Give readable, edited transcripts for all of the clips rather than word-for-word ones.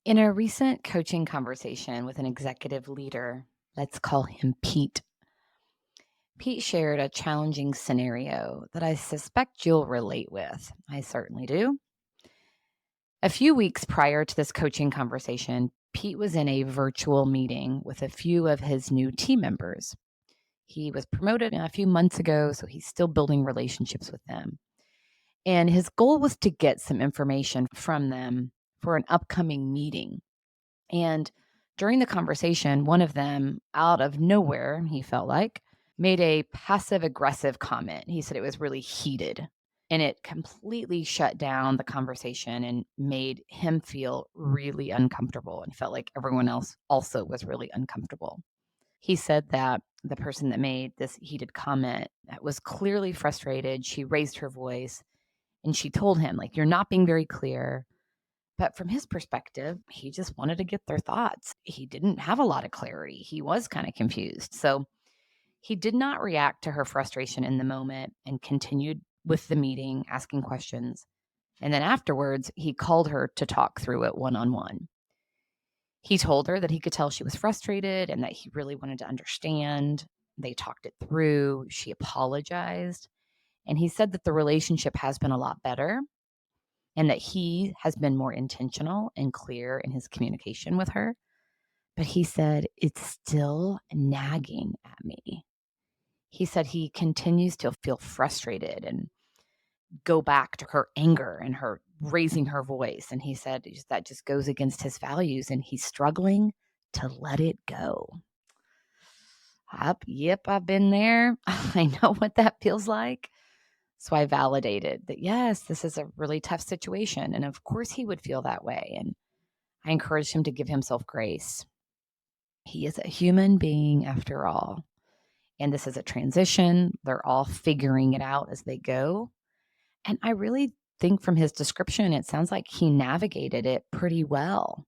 In a recent coaching conversation with an executive leader, let's call him Pete, Pete shared a challenging scenario that I suspect you'll relate with. I certainly do. A few weeks prior to this coaching conversation, Pete was in a virtual meeting with a few of his new team members. He was promoted a few months ago, so he's still building relationships with them. And his goal was to get some information from them for an upcoming meeting. And during the conversation, one of them, out of nowhere, he felt like, made a passive aggressive comment. He said it was really heated and it completely shut down the conversation and made him feel really uncomfortable and felt like everyone else also was really uncomfortable. He said that the person that made this heated comment was clearly frustrated. She raised her voice and she told him, like, you're not being very clear. But from his perspective, he just wanted to get their thoughts. He didn't have a lot of clarity. He was kind of confused. So he did not react to her frustration in the moment and continued with the meeting, asking questions. And then afterwards, he called her to talk through it one on one. He told her that he could tell she was frustrated and that he really wanted to understand. They talked it through. She apologized. And he said that the relationship has been a lot better and that he has been more intentional and clear in his communication with her. But he said, it's still nagging at me. He said he continues to feel frustrated and go back to her anger and her raising her voice. And he said that just goes against his values and he's struggling to let it go. Yep, I've been there. I know what that feels like. So I validated that, yes, this is a really tough situation. And of course he would feel that way. And I encouraged him to give himself grace. He is a human being after all. And this is a transition. They're all figuring it out as they go. And I really think from his description, it sounds like he navigated it pretty well.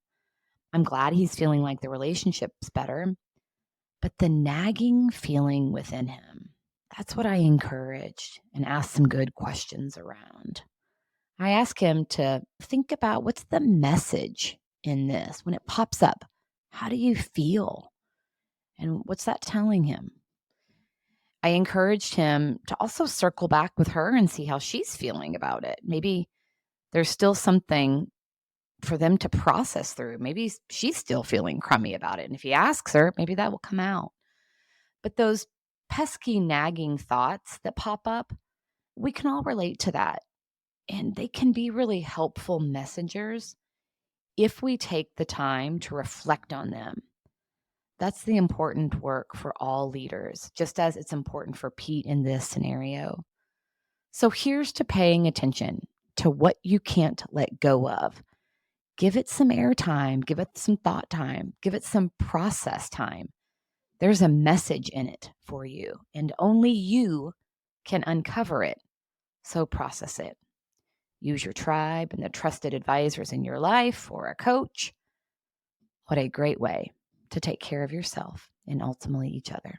I'm glad he's feeling like the relationship's better. But the nagging feeling within him, that's what I encouraged and asked some good questions around. I asked him to think about what's the message in this when it pops up. How do you feel? And what's that telling him? I encouraged him to also circle back with her and see how she's feeling about it. Maybe there's still something for them to process through. Maybe she's still feeling crummy about it. And if he asks her, maybe that will come out. But those pesky, nagging thoughts that pop up, we can all relate to that. And they can be really helpful messengers if we take the time to reflect on them. That's the important work for all leaders, just as it's important for Pete in this scenario. So here's to paying attention to what you can't let go of. Give it some airtime, give it some thought time, give it some process time. There's a message in it for you, and only you can uncover it. So process it. Use your tribe and the trusted advisors in your life or a coach. What a great way to take care of yourself and ultimately each other.